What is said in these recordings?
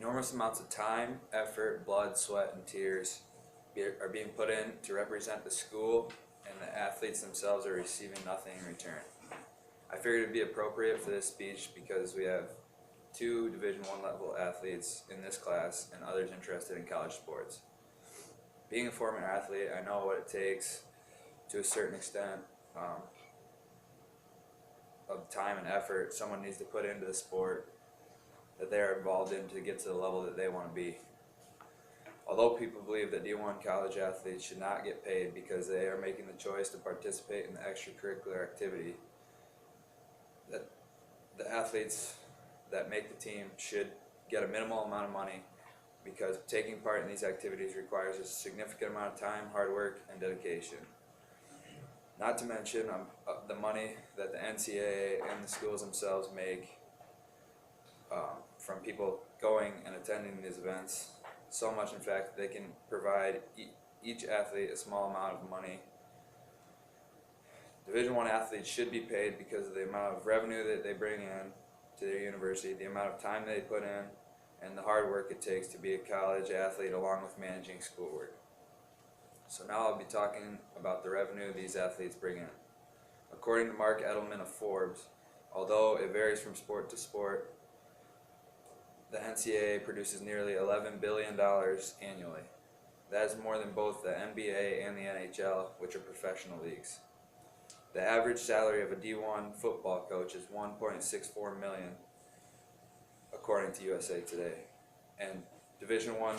Enormous amounts of time, effort, blood, sweat, and tears are being put in to represent the school, and the athletes themselves are receiving nothing in return. I figured it would be appropriate for this speech because we have two Division I level athletes in this class and others interested in college sports. Being a former athlete, I know what it takes to a certain extent of time and effort someone needs to put into the sport that they are involved in to get to the level that they want to be. Although people believe that D1 college athletes should not get paid because they are making the choice to participate in the extracurricular activity, that the athletes that make the team should get a minimal amount of money because taking part in these activities requires a significant amount of time, hard work, and dedication. Not to mention the money that the NCAA and the schools themselves make from people going and attending these events. So much, in fact, they can provide each athlete a small amount of money. Division I athletes should be paid because of the amount of revenue that they bring in to their university, the amount of time they put in, and the hard work it takes to be a college athlete along with managing schoolwork. So now I'll be talking about the revenue these athletes bring in. According to Mark Edelman of Forbes, although it varies from sport to sport, the NCAA produces nearly $11 billion annually. That is more than both the NBA and the NHL, which are professional leagues. The average salary of a D1 football coach is $1.64 million, according to USA Today. And Division I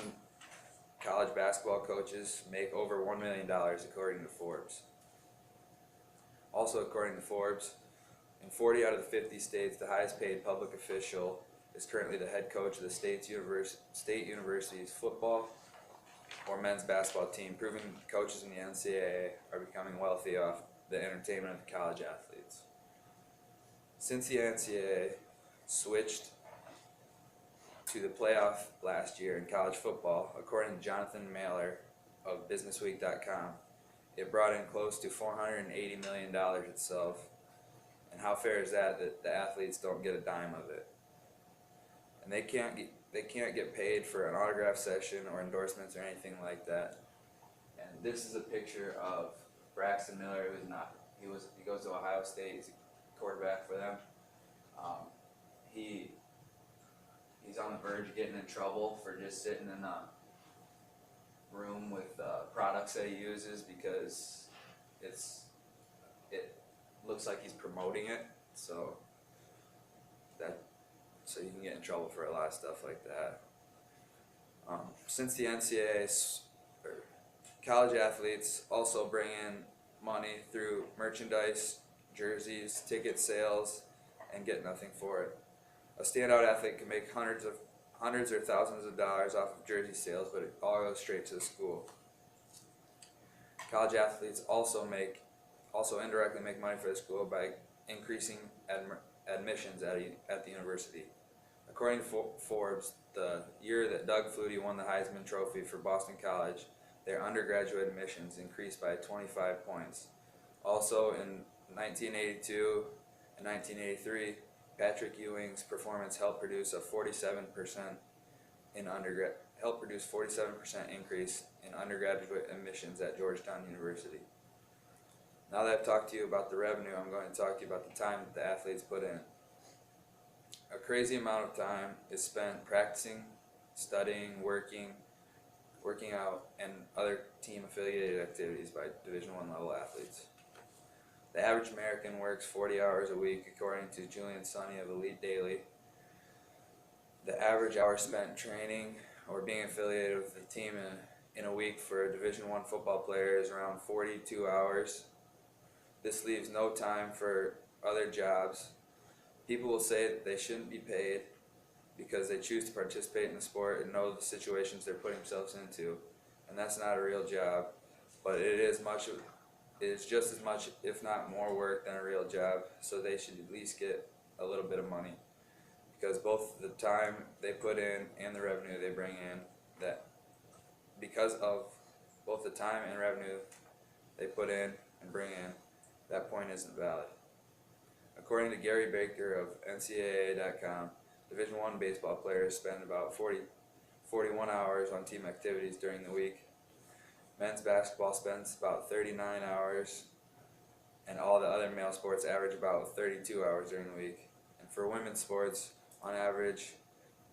college basketball coaches make over $1 million, according to Forbes. Also, according to Forbes, in 40 out of the 50 states, the highest paid public official is currently the head coach of the state university's football or men's basketball team, proving coaches in the NCAA are becoming wealthy off the entertainment of college athletes. Since the NCAA switched to the playoff last year in college football, according to Jonathan Mailer of BusinessWeek.com, it brought in close to $480 million itself. And how fair is that the athletes don't get a dime of it? And they can't get paid for an autograph session or endorsements or anything like that. And this is a picture of Braxton Miller, he goes to Ohio State. He's a quarterback for them. He's on the verge of getting in trouble for just sitting in a room with products that he uses because it looks like he's promoting it. So you can get in trouble for a lot of stuff like that. Since the NCAA, college athletes also bring in money through merchandise, jerseys, ticket sales, and get nothing for it. A standout athlete can make hundreds or thousands of dollars off of jersey sales, but it all goes straight to the school. College athletes also indirectly make money for the school by increasing admissions at the university. According to Forbes, the year that Doug Flutie won the Heisman Trophy for Boston College, their undergraduate admissions increased by 25 points. Also in 1982 and 1983, Patrick Ewing's performance helped produce a 47% increase in undergraduate admissions at Georgetown University. Now that I've talked to you about the revenue, I'm going to talk to you about the time that the athletes put in. A crazy amount of time is spent practicing, studying, working out, and other team-affiliated activities by Division I level athletes. The average American works 40 hours a week, according to Julian Sonny of Elite Daily. The average hour spent training or being affiliated with the team in a week for a Division I football player is around 42 hours. This leaves no time for other jobs. People will say that they shouldn't be paid because they choose to participate in the sport and know the situations they're putting themselves into, and that's not a real job, but it is just as much, if not more, work than a real job, so they should at least get a little bit of money, because both the time they put in and the revenue they bring in, because of both the time and revenue they put in and bring in, that point isn't valid. According to Gary Baker of NCAA.com, Division I baseball players spend about 41 hours on team activities during the week. Men's basketball spends about 39 hours, and all the other male sports average about 32 hours during the week. And for women's sports, on average,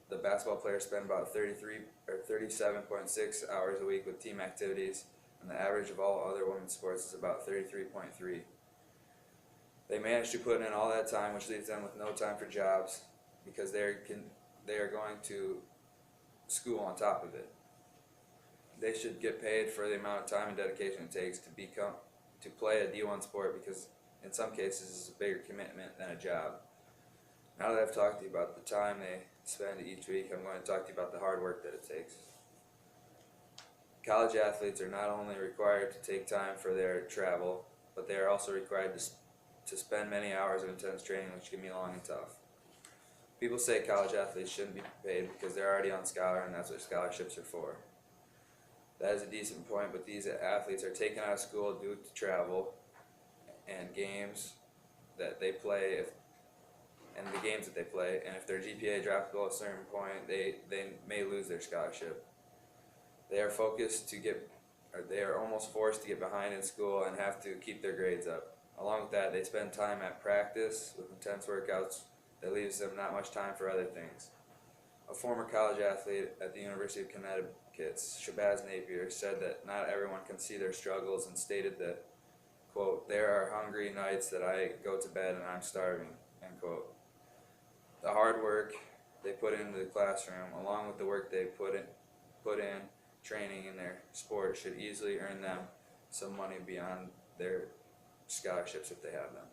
the basketball players spend about 37.6 hours a week with team activities, and the average of all other women's sports is about 33.3. They manage to put in all that time, which leaves them with no time for jobs because they are going to school on top of it. They should get paid for the amount of time and dedication it takes to play a D1 sport, because in some cases it's a bigger commitment than a job. Now that I've talked to you about the time they spend each week, I'm going to talk to you about the hard work that it takes. College athletes are not only required to take time for their travel, but they are also required to spend many hours of intense training, which can be long and tough. People say college athletes shouldn't be paid because they're already on scholar and that's what scholarships are for. That is a decent point, but these athletes are taken out of school due to travel and games that they play, and if their GPA drops below a certain point, they may lose their scholarship. They are they are almost forced to get behind in school and have to keep their grades up. Along with that, they spend time at practice with intense workouts that leaves them not much time for other things. A former college athlete at the University of Connecticut's Shabazz Napier said that not everyone can see their struggles, and stated that, quote, "There are hungry nights that I go to bed and I'm starving," end quote. The hard work they put into the classroom, along with the work they put in training in their sport, should easily earn them some money beyond their scholarships if they have them.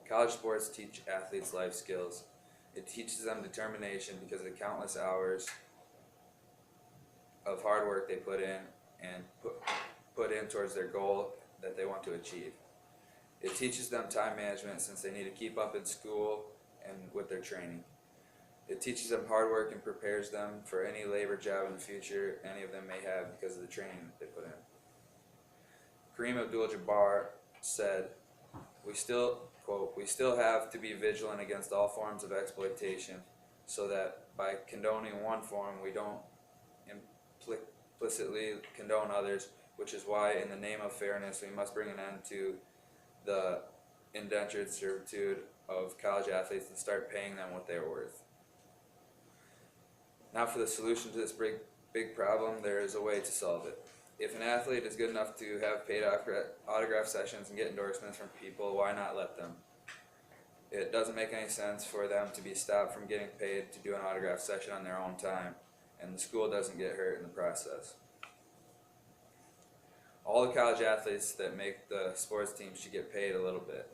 College sports teach athletes life skills. It teaches them determination because of the countless hours of hard work they put in and put in towards their goal that they want to achieve. It teaches them time management since they need to keep up in school and with their training. It teaches them hard work and prepares them for any labor job in the future any of them may have because of the training that they put in. Kareem Abdul-Jabbar said, we still have to be vigilant against all forms of exploitation, so that by condoning one form we don't implicitly condone others, which is why in the name of fairness we must bring an end to the indentured servitude of college athletes and start paying them what they are worth. Now for the solution to this big problem, there is a way to solve it. If an athlete is good enough to have paid autograph sessions and get endorsements from people, why not let them? It doesn't make any sense for them to be stopped from getting paid to do an autograph session on their own time, and the school doesn't get hurt in the process. All the college athletes that make the sports team should get paid a little bit.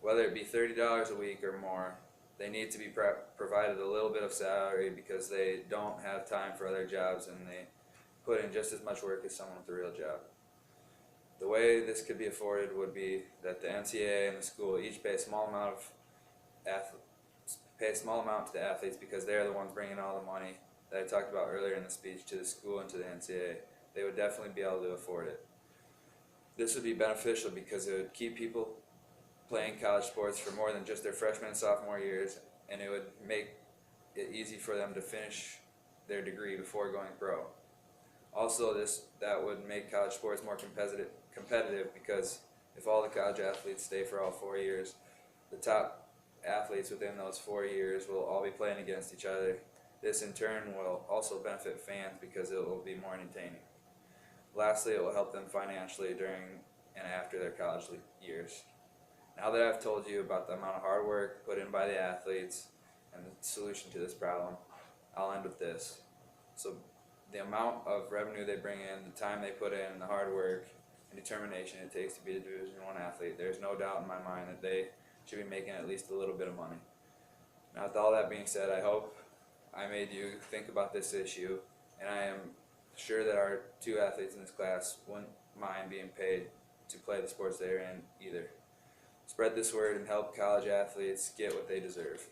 Whether it be $30 a week or more, they need to be provided a little bit of salary because they don't have time for other jobs and they put in just as much work as someone with a real job. The way this could be afforded would be that the NCAA and the school each pay a small amount to the athletes because they are the ones bringing all the money that I talked about earlier in the speech to the school and to the NCAA. They would definitely be able to afford it. This would be beneficial because it would keep people playing college sports for more than just their freshman and sophomore years, and it would make it easy for them to finish their degree before going pro. Also, that would make college sports more competitive because if all the college athletes stay for all 4 years, the top athletes within those 4 years will all be playing against each other. This in turn will also benefit fans because it will be more entertaining. Lastly, it will help them financially during and after their college years. Now that I've told you about the amount of hard work put in by the athletes and the solution to this problem, I'll end with this. So the amount of revenue they bring in, the time they put in, the hard work and determination it takes to be a Division I athlete, there's no doubt in my mind that they should be making at least a little bit of money. Now with all that being said, I hope I made you think about this issue, and I am sure that our two athletes in this class wouldn't mind being paid to play the sports they're in either. Spread this word and help college athletes get what they deserve.